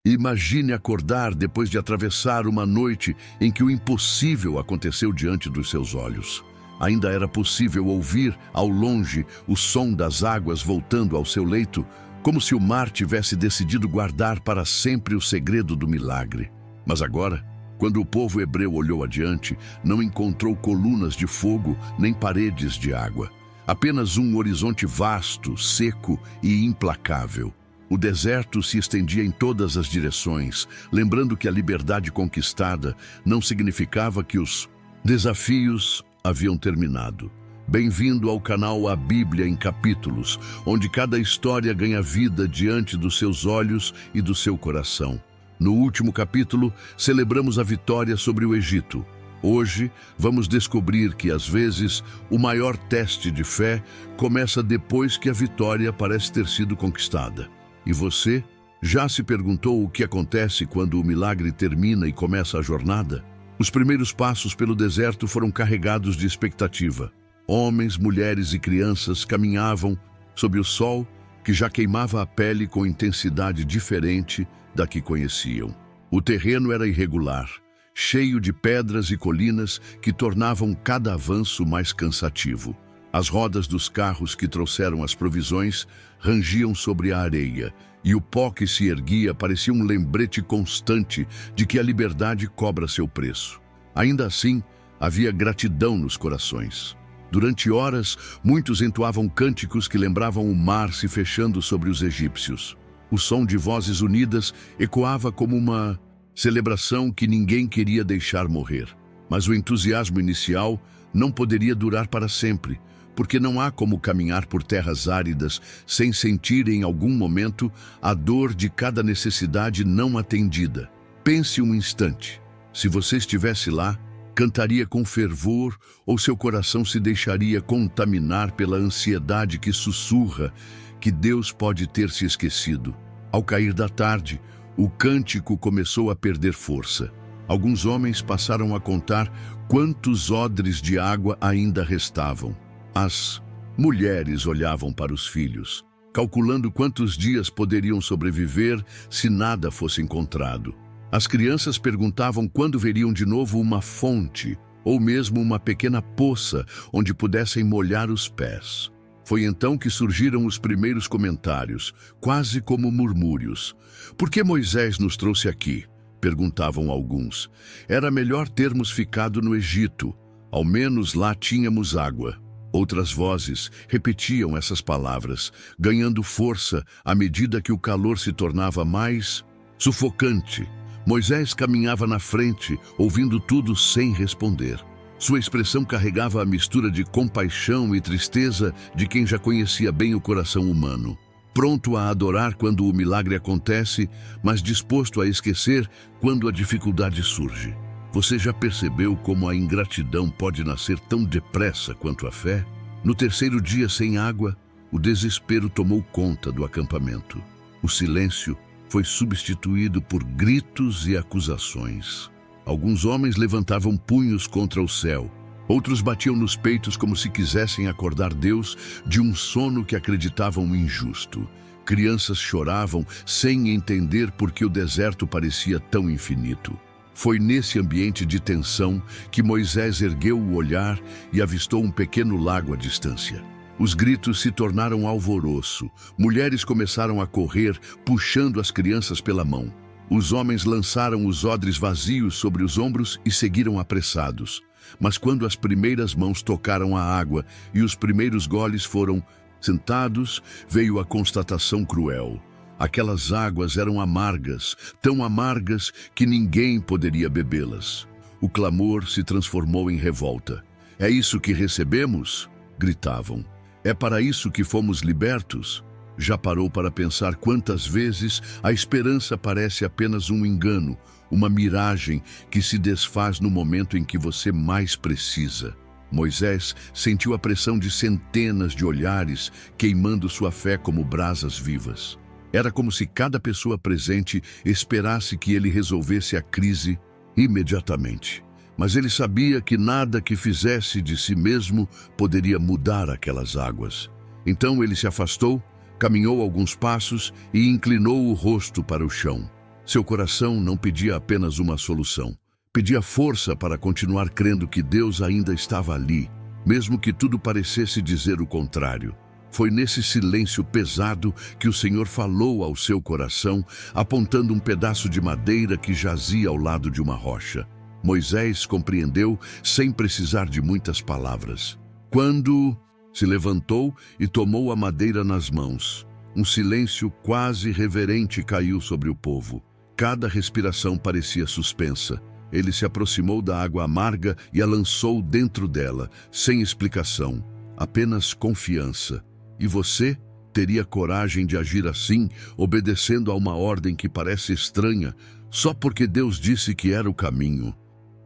Imagine acordar depois de atravessar uma noite em que o impossível aconteceu diante dos seus olhos. Ainda era possível ouvir, ao longe, o som das águas voltando ao seu leito, como se o mar tivesse decidido guardar para sempre o segredo do milagre. Mas agora, quando o povo hebreu olhou adiante, não encontrou colunas de fogo nem paredes de água. Apenas um horizonte vasto, seco e implacável. O deserto se estendia em todas as direções, lembrando que a liberdade conquistada não significava que os desafios haviam terminado. Bem-vindo ao canal A Bíblia em Capítulos, onde cada história ganha vida diante dos seus olhos e do seu coração. No último capítulo, celebramos a vitória sobre o Egito. Hoje, vamos descobrir que, às vezes, o maior teste de fé começa depois que a vitória parece ter sido conquistada. E você, já se perguntou o que acontece quando o milagre termina e começa a jornada? Os primeiros passos pelo deserto foram carregados de expectativa. Homens, mulheres e crianças caminhavam sob o sol que já queimava a pele com intensidade diferente da que conheciam. O terreno era irregular, cheio de pedras e colinas que tornavam cada avanço mais cansativo. As rodas dos carros que trouxeram as provisões rangiam sobre a areia, e o pó que se erguia parecia um lembrete constante de que a liberdade cobra seu preço. Ainda assim, havia gratidão nos corações. Durante horas, muitos entoavam cânticos que lembravam o mar se fechando sobre os egípcios. O som de vozes unidas ecoava como uma celebração que ninguém queria deixar morrer. Mas o entusiasmo inicial não poderia durar para sempre, porque não há como caminhar por terras áridas sem sentir em algum momento a dor de cada necessidade não atendida. Pense um instante. Se você estivesse lá, cantaria com fervor ou seu coração se deixaria contaminar pela ansiedade que sussurra que Deus pode ter se esquecido? Ao cair da tarde, o cântico começou a perder força. Alguns homens passaram a contar quantos odres de água ainda restavam. As mulheres olhavam para os filhos, calculando quantos dias poderiam sobreviver se nada fosse encontrado. As crianças perguntavam quando veriam de novo uma fonte, ou mesmo uma pequena poça onde pudessem molhar os pés. Foi então que surgiram os primeiros comentários, quase como murmúrios. "Por que Moisés nos trouxe aqui?" perguntavam alguns. "Era melhor termos ficado no Egito. Ao menos lá tínhamos água." Outras vozes repetiam essas palavras, ganhando força à medida que o calor se tornava mais sufocante. Moisés caminhava na frente, ouvindo tudo sem responder. Sua expressão carregava a mistura de compaixão e tristeza de quem já conhecia bem o coração humano. Pronto a adorar quando o milagre acontece, mas disposto a esquecer quando a dificuldade surge. Você já percebeu como a ingratidão pode nascer tão depressa quanto a fé? No terceiro dia sem água, o desespero tomou conta do acampamento. O silêncio foi substituído por gritos e acusações. Alguns homens levantavam punhos contra o céu. Outros batiam nos peitos como se quisessem acordar Deus de um sono que acreditavam injusto. Crianças choravam sem entender por que o deserto parecia tão infinito. Foi nesse ambiente de tensão que Moisés ergueu o olhar e avistou um pequeno lago à distância. Os gritos se tornaram alvoroço. Mulheres começaram a correr, puxando as crianças pela mão. Os homens lançaram os odres vazios sobre os ombros e seguiram apressados. Mas quando as primeiras mãos tocaram a água e os primeiros goles foram sentados, veio a constatação cruel. Aquelas águas eram amargas, tão amargas que ninguém poderia bebê-las. O clamor se transformou em revolta. "É isso que recebemos?" gritavam. "É para isso que fomos libertos?" Já parou para pensar quantas vezes a esperança parece apenas um engano, uma miragem que se desfaz no momento em que você mais precisa? Moisés sentiu a pressão de centenas de olhares queimando sua fé como brasas vivas. Era como se cada pessoa presente esperasse que ele resolvesse a crise imediatamente. Mas ele sabia que nada que fizesse de si mesmo poderia mudar aquelas águas. Então ele se afastou, caminhou alguns passos e inclinou o rosto para o chão. Seu coração não pedia apenas uma solução. Pedia força para continuar crendo que Deus ainda estava ali, mesmo que tudo parecesse dizer o contrário. Foi nesse silêncio pesado que o Senhor falou ao seu coração, apontando um pedaço de madeira que jazia ao lado de uma rocha. Moisés compreendeu sem precisar de muitas palavras. Quando se levantou e tomou a madeira nas mãos, um silêncio quase reverente caiu sobre o povo. Cada respiração parecia suspensa. Ele se aproximou da água amarga e a lançou dentro dela, sem explicação, apenas confiança. E você teria coragem de agir assim, obedecendo a uma ordem que parece estranha, só porque Deus disse que era o caminho?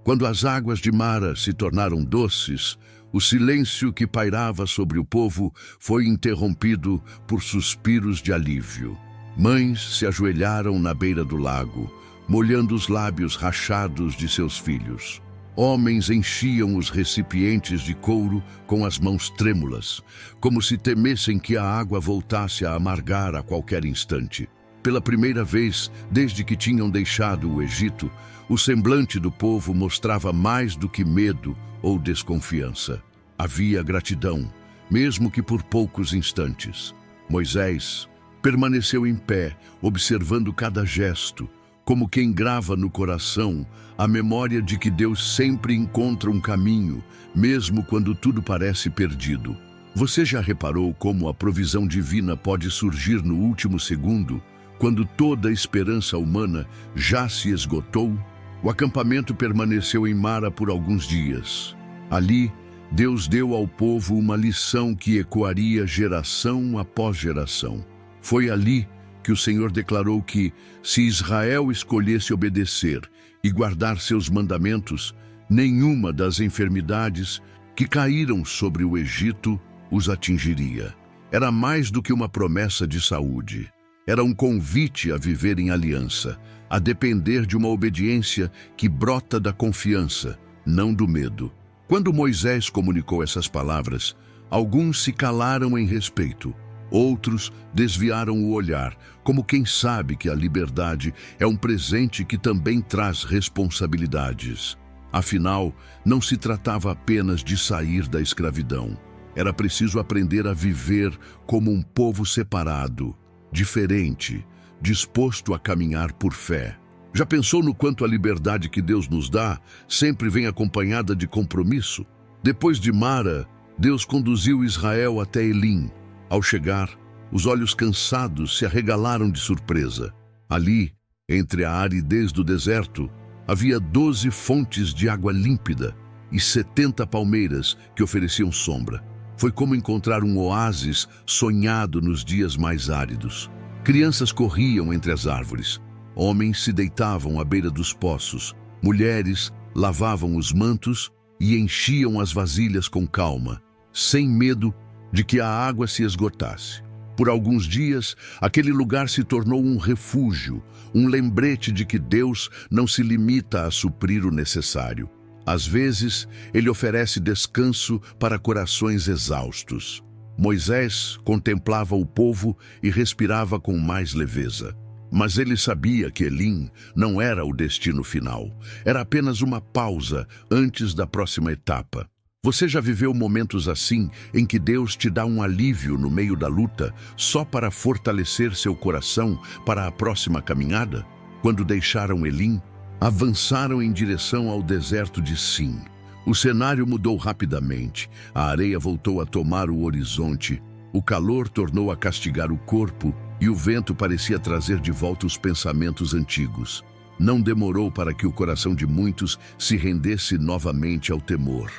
Quando as águas de Mara se tornaram doces, o silêncio que pairava sobre o povo foi interrompido por suspiros de alívio. Mães se ajoelharam na beira do lago, molhando os lábios rachados de seus filhos. Homens enchiam os recipientes de couro com as mãos trêmulas, como se temessem que a água voltasse a amargar a qualquer instante. Pela primeira vez desde que tinham deixado o Egito, o semblante do povo mostrava mais do que medo ou desconfiança. Havia gratidão, mesmo que por poucos instantes. Moisés permaneceu em pé, observando cada gesto, como quem grava no coração a memória de que Deus sempre encontra um caminho, mesmo quando tudo parece perdido. Você já reparou como a provisão divina pode surgir no último segundo, quando toda a esperança humana já se esgotou? O acampamento permaneceu em Mara por alguns dias. Ali, Deus deu ao povo uma lição que ecoaria geração após geração. Foi ali que o Senhor declarou que, se Israel escolhesse obedecer e guardar seus mandamentos, nenhuma das enfermidades que caíram sobre o Egito os atingiria. Era mais do que uma promessa de saúde. Era um convite a viver em aliança, a depender de uma obediência que brota da confiança, não do medo. Quando Moisés comunicou essas palavras, alguns se calaram em respeito. Outros desviaram o olhar, como quem sabe que a liberdade é um presente que também traz responsabilidades. Afinal, não se tratava apenas de sair da escravidão. Era preciso aprender a viver como um povo separado, diferente, disposto a caminhar por fé. Já pensou no quanto a liberdade que Deus nos dá sempre vem acompanhada de compromisso? Depois de Mara, Deus conduziu Israel até Elim. Ao chegar, os olhos cansados se arregalaram de surpresa. Ali, entre a aridez do deserto, havia 12 fontes de água límpida e 70 palmeiras que ofereciam sombra. Foi como encontrar um oásis sonhado nos dias mais áridos. Crianças corriam entre as árvores. Homens se deitavam à beira dos poços. Mulheres lavavam os mantos e enchiam as vasilhas com calma, sem medo de que a água se esgotasse. Por alguns dias, aquele lugar se tornou um refúgio, um lembrete de que Deus não se limita a suprir o necessário. Às vezes, Ele oferece descanso para corações exaustos. Moisés contemplava o povo e respirava com mais leveza. Mas ele sabia que Elim não era o destino final. Era apenas uma pausa antes da próxima etapa. Você já viveu momentos assim, em que Deus te dá um alívio no meio da luta, só para fortalecer seu coração para a próxima caminhada? Quando deixaram Elim, avançaram em direção ao deserto de Sim. O cenário mudou rapidamente. A areia voltou a tomar o horizonte. O calor tornou a castigar o corpo e o vento parecia trazer de volta os pensamentos antigos. Não demorou para que o coração de muitos se rendesse novamente ao temor.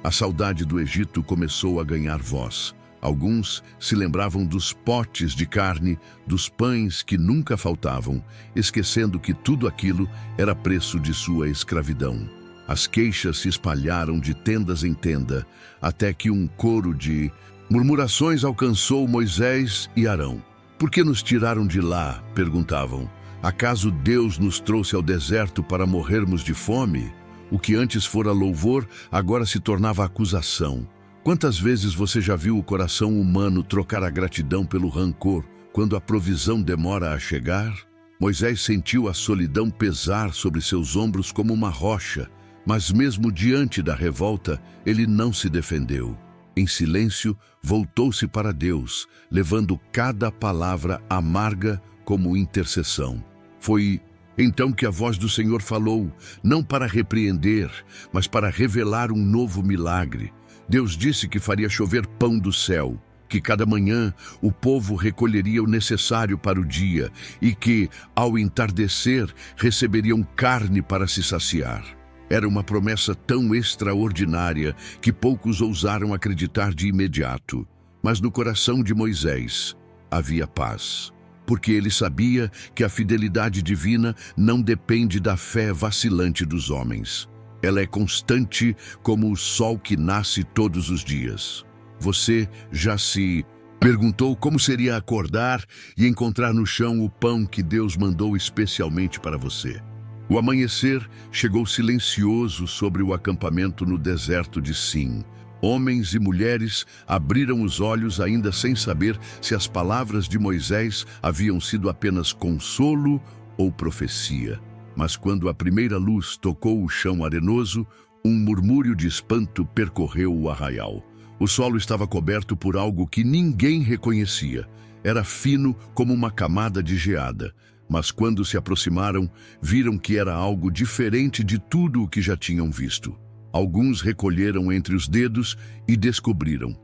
A saudade do Egito começou a ganhar voz. Alguns se lembravam dos potes de carne, dos pães que nunca faltavam, esquecendo que tudo aquilo era preço de sua escravidão. As queixas se espalharam de tendas em tenda, até que um coro de murmurações alcançou Moisés e Arão. Por que nos tiraram de lá? Perguntavam. Acaso Deus nos trouxe ao deserto para morrermos de fome? O que antes fora louvor, agora se tornava acusação. Quantas vezes você já viu o coração humano trocar a gratidão pelo rancor quando a provisão demora a chegar? Moisés sentiu a solidão pesar sobre seus ombros como uma rocha, mas mesmo diante da revolta, ele não se defendeu. Em silêncio, voltou-se para Deus, levando cada palavra amarga como intercessão. Foi então que a voz do Senhor falou, não para repreender, mas para revelar um novo milagre. Deus disse que faria chover pão do céu, que cada manhã o povo recolheria o necessário para o dia e que, ao entardecer, receberiam carne para se saciar. Era uma promessa tão extraordinária que poucos ousaram acreditar de imediato. Mas no coração de Moisés havia paz, porque ele sabia que a fidelidade divina não depende da fé vacilante dos homens. Ela é constante como o sol que nasce todos os dias. Você já se perguntou como seria acordar e encontrar no chão o pão que Deus mandou especialmente para você? O amanhecer chegou silencioso sobre o acampamento no deserto de Sim. Homens e mulheres abriram os olhos ainda sem saber se as palavras de Moisés haviam sido apenas consolo ou profecia. Mas quando a primeira luz tocou o chão arenoso, um murmúrio de espanto percorreu o arraial. O solo estava coberto por algo que ninguém reconhecia. Era fino como uma camada de geada. Mas quando se aproximaram, viram que era algo diferente de tudo o que já tinham visto. Alguns recolheram entre os dedos e descobriram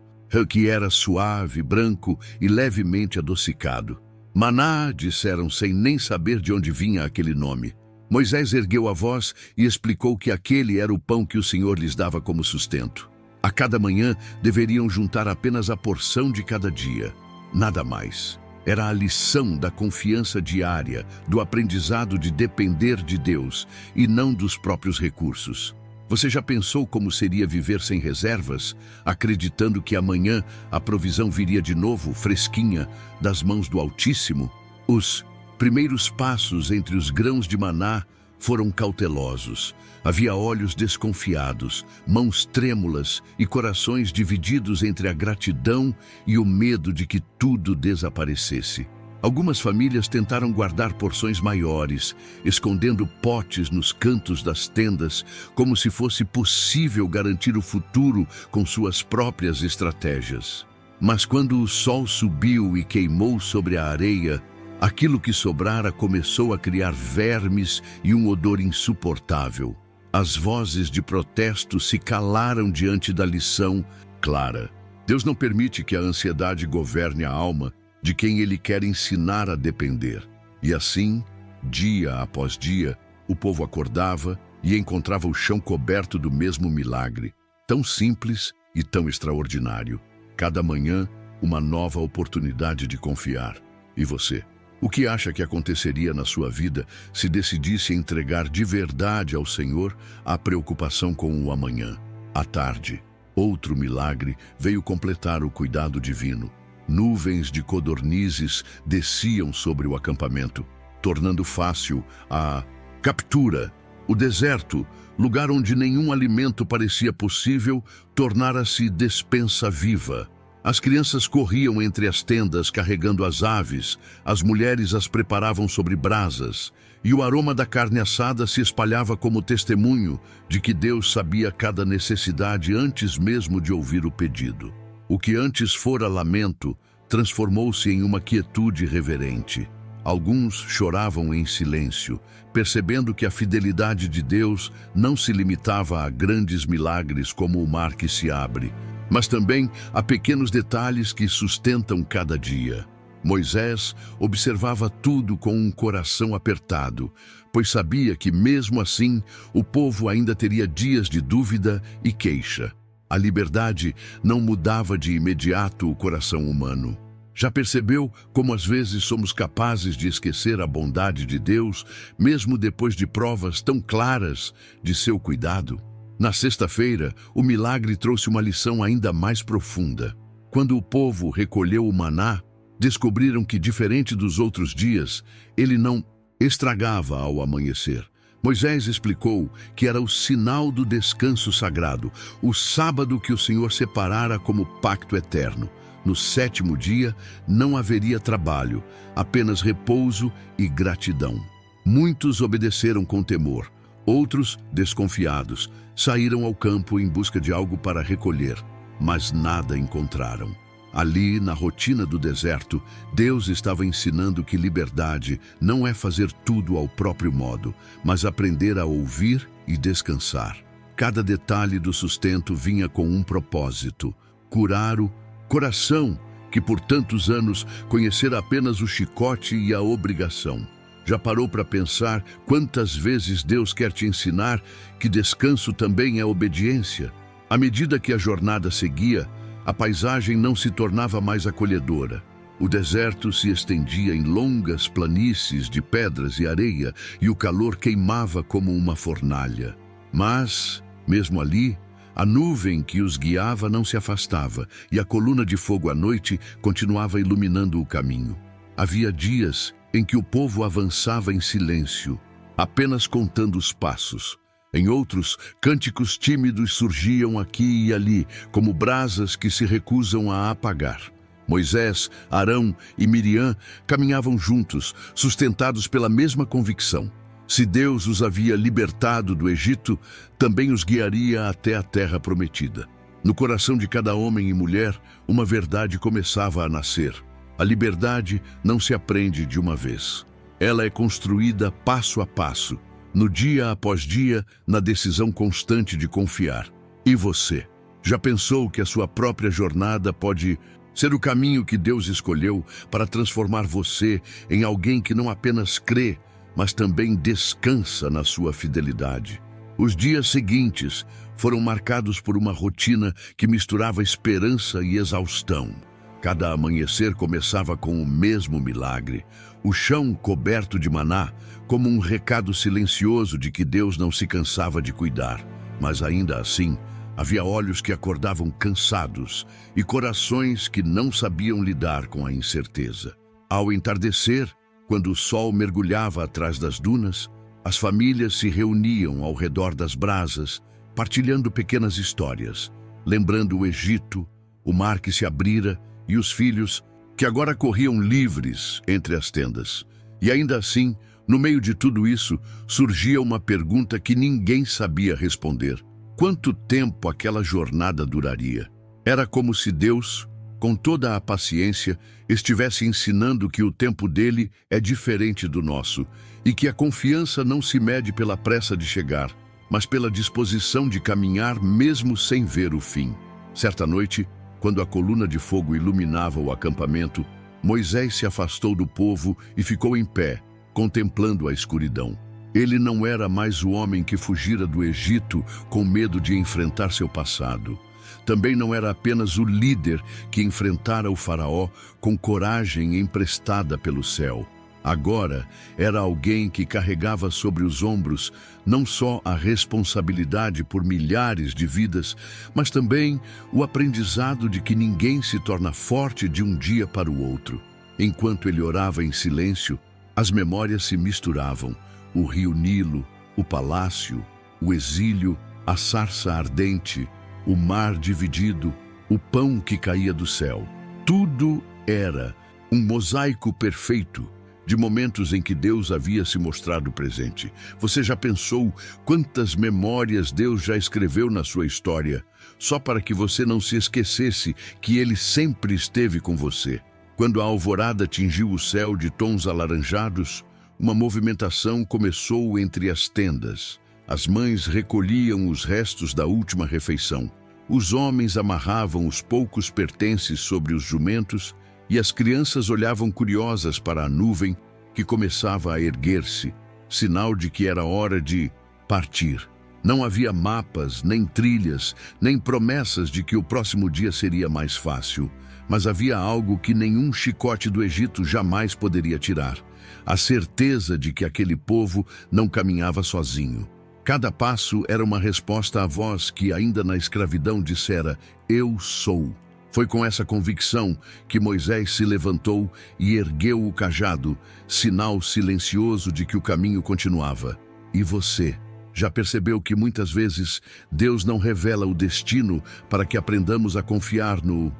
que era suave, branco e levemente adocicado. Maná, disseram sem nem saber de onde vinha aquele nome. Moisés ergueu a voz e explicou que aquele era o pão que o Senhor lhes dava como sustento. A cada manhã deveriam juntar apenas a porção de cada dia, nada mais. Era a lição da confiança diária, do aprendizado de depender de Deus e não dos próprios recursos. Você já pensou como seria viver sem reservas, acreditando que amanhã a provisão viria de novo, fresquinha, das mãos do Altíssimo? Os primeiros passos entre os grãos de maná foram cautelosos. Havia olhos desconfiados, mãos trêmulas e corações divididos entre a gratidão e o medo de que tudo desaparecesse. Algumas famílias tentaram guardar porções maiores, escondendo potes nos cantos das tendas, como se fosse possível garantir o futuro com suas próprias estratégias. Mas quando o sol subiu e queimou sobre a areia, aquilo que sobrara começou a criar vermes e um odor insuportável. As vozes de protesto se calaram diante da lição clara. Deus não permite que a ansiedade governe a alma de quem Ele quer ensinar a depender. E assim, dia após dia, o povo acordava e encontrava o chão coberto do mesmo milagre, tão simples e tão extraordinário. Cada manhã, uma nova oportunidade de confiar. E você? O que acha que aconteceria na sua vida se decidisse entregar de verdade ao Senhor a preocupação com o amanhã? À tarde, outro milagre veio completar o cuidado divino. Nuvens de codornizes desciam sobre o acampamento, tornando fácil a captura. O deserto, lugar onde nenhum alimento parecia possível, tornara-se despensa viva. As crianças corriam entre as tendas carregando as aves, as mulheres as preparavam sobre brasas, e o aroma da carne assada se espalhava como testemunho de que Deus sabia cada necessidade antes mesmo de ouvir o pedido. O que antes fora lamento transformou-se em uma quietude reverente. Alguns choravam em silêncio, percebendo que a fidelidade de Deus não se limitava a grandes milagres como o mar que se abre, mas também a pequenos detalhes que sustentam cada dia. Moisés observava tudo com um coração apertado, pois sabia que, mesmo assim, o povo ainda teria dias de dúvida e queixa. A liberdade não mudava de imediato o coração humano. Já percebeu como às vezes somos capazes de esquecer a bondade de Deus, mesmo depois de provas tão claras de seu cuidado? Na sexta-feira, o milagre trouxe uma lição ainda mais profunda. Quando o povo recolheu o maná, descobriram que, diferente dos outros dias, ele não estragava ao amanhecer. Moisés explicou que era o sinal do descanso sagrado, o sábado que o Senhor separara como pacto eterno. No sétimo dia não haveria trabalho, apenas repouso e gratidão. Muitos obedeceram com temor, outros, desconfiados, saíram ao campo em busca de algo para recolher, mas nada encontraram. Ali, na rotina do deserto, Deus estava ensinando que liberdade não é fazer tudo ao próprio modo, mas aprender a ouvir e descansar. Cada detalhe do sustento vinha com um propósito: curar o coração, que por tantos anos conhecera apenas o chicote e a obrigação. Já parou para pensar quantas vezes Deus quer te ensinar que descanso também é obediência? À medida que a jornada seguia, a paisagem não se tornava mais acolhedora. O deserto se estendia em longas planícies de pedras e areia e o calor queimava como uma fornalha. Mas, mesmo ali, a nuvem que os guiava não se afastava e a coluna de fogo à noite continuava iluminando o caminho. Havia dias em que o povo avançava em silêncio, apenas contando os passos. Em outros, cânticos tímidos surgiam aqui e ali, como brasas que se recusam a apagar. Moisés, Arão e Miriam caminhavam juntos, sustentados pela mesma convicção. Se Deus os havia libertado do Egito, também os guiaria até a terra prometida. No coração de cada homem e mulher, uma verdade começava a nascer. A liberdade não se aprende de uma vez. Ela é construída passo a passo, no dia após dia, na decisão constante de confiar. E você? Já pensou que a sua própria jornada pode ser o caminho que Deus escolheu para transformar você em alguém que não apenas crê, mas também descansa na sua fidelidade? Os dias seguintes foram marcados por uma rotina que misturava esperança e exaustão. Cada amanhecer começava com o mesmo milagre, o chão coberto de maná, como um recado silencioso de que Deus não se cansava de cuidar. Mas ainda assim, havia olhos que acordavam cansados e corações que não sabiam lidar com a incerteza. Ao entardecer, quando o sol mergulhava atrás das dunas, as famílias se reuniam ao redor das brasas, partilhando pequenas histórias, lembrando o Egito, o mar que se abrira e os filhos que agora corriam livres entre as tendas. E ainda assim, no meio de tudo isso, surgia uma pergunta que ninguém sabia responder: quanto tempo aquela jornada duraria? Era como se Deus, com toda a paciência, estivesse ensinando que o tempo dele é diferente do nosso e que a confiança não se mede pela pressa de chegar, mas pela disposição de caminhar mesmo sem ver o fim. Certa noite, quando a coluna de fogo iluminava o acampamento, Moisés se afastou do povo e ficou em pé, contemplando a escuridão. Ele não era mais o homem que fugira do Egito com medo de enfrentar seu passado. Também não era apenas o líder que enfrentara o faraó com coragem emprestada pelo céu. Agora era alguém que carregava sobre os ombros não só a responsabilidade por milhares de vidas, mas também o aprendizado de que ninguém se torna forte de um dia para o outro. Enquanto ele orava em silêncio, as memórias se misturavam: o rio Nilo, o palácio, o exílio, a sarça ardente, o mar dividido, o pão que caía do céu. Tudo era um mosaico perfeito de momentos em que Deus havia se mostrado presente. Você já pensou quantas memórias Deus já escreveu na sua história, só para que você não se esquecesse que Ele sempre esteve com você? Quando a alvorada tingiu o céu de tons alaranjados, uma movimentação começou entre as tendas. As mães recolhiam os restos da última refeição. Os homens amarravam os poucos pertences sobre os jumentos e as crianças olhavam curiosas para a nuvem que começava a erguer-se, sinal de que era hora de partir. Não havia mapas, nem trilhas, nem promessas de que o próximo dia seria mais fácil, mas havia algo que nenhum chicote do Egito jamais poderia tirar: a certeza de que aquele povo não caminhava sozinho. Cada passo era uma resposta à voz que, ainda na escravidão, dissera: "Eu sou". Foi com essa convicção que Moisés se levantou e ergueu o cajado, sinal silencioso de que o caminho continuava. E você? Já percebeu que muitas vezes Deus não revela o destino para que aprendamos a confiar no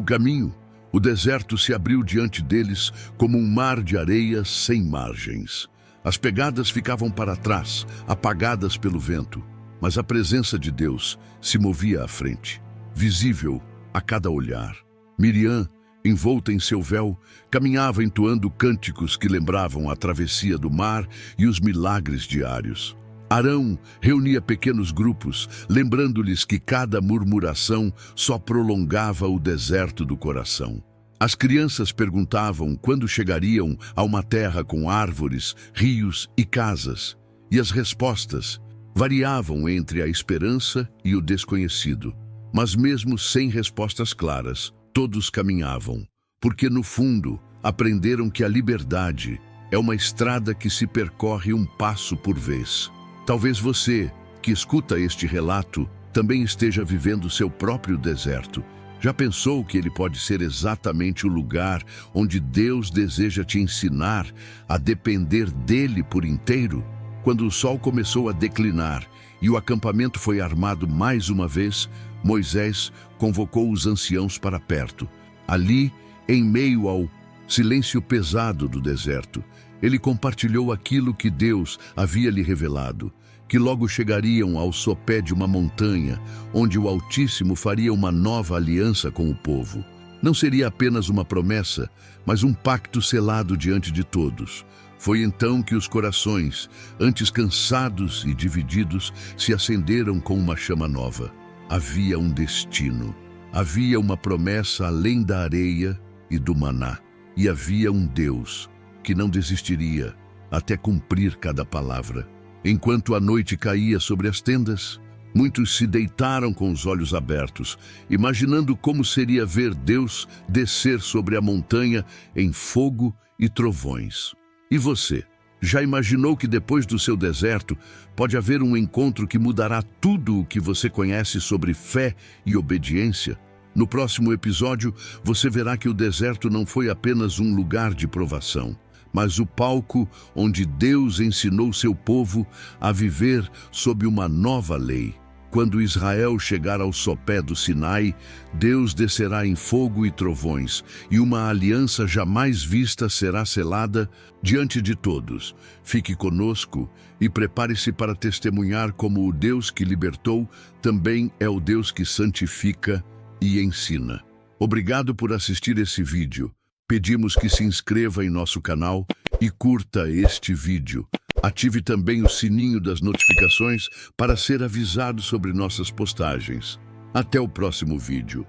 caminho? O deserto se abriu diante deles como um mar de areia sem margens. As pegadas ficavam para trás, apagadas pelo vento, mas a presença de Deus se movia à frente, visível a cada olhar. Miriam, envolta em seu véu, caminhava entoando cânticos que lembravam a travessia do mar e os milagres diários. Arão reunia pequenos grupos, lembrando-lhes que cada murmuração só prolongava o deserto do coração. As crianças perguntavam quando chegariam a uma terra com árvores, rios e casas, e as respostas variavam entre a esperança e o desconhecido. Mas mesmo sem respostas claras, todos caminhavam, porque no fundo aprenderam que a liberdade é uma estrada que se percorre um passo por vez. Talvez você, que escuta este relato, também esteja vivendo seu próprio deserto. Já pensou que ele pode ser exatamente o lugar onde Deus deseja te ensinar a depender dele por inteiro? Quando o sol começou a declinar e o acampamento foi armado mais uma vez, Moisés convocou os anciãos para perto. Ali, em meio ao silêncio pesado do deserto, ele compartilhou aquilo que Deus havia lhe revelado, que logo chegariam ao sopé de uma montanha, onde o Altíssimo faria uma nova aliança com o povo. Não seria apenas uma promessa, mas um pacto selado diante de todos. Foi então que os corações, antes cansados e divididos, se acenderam com uma chama nova. Havia um destino, havia uma promessa além da areia e do maná, e havia um Deus que não desistiria até cumprir cada palavra. Enquanto a noite caía sobre as tendas, muitos se deitaram com os olhos abertos, imaginando como seria ver Deus descer sobre a montanha em fogo e trovões. E você, já imaginou que depois do seu deserto pode haver um encontro que mudará tudo o que você conhece sobre fé e obediência? No próximo episódio, você verá que o deserto não foi apenas um lugar de provação, mas o palco onde Deus ensinou seu povo a viver sob uma nova lei. Quando Israel chegar ao sopé do Sinai, Deus descerá em fogo e trovões, e uma aliança jamais vista será selada diante de todos. Fique conosco e prepare-se para testemunhar como o Deus que libertou também é o Deus que santifica e ensina. Obrigado por assistir esse vídeo. Pedimos que se inscreva em nosso canal e curta este vídeo. Ative também o sininho das notificações para ser avisado sobre nossas postagens. Até o próximo vídeo.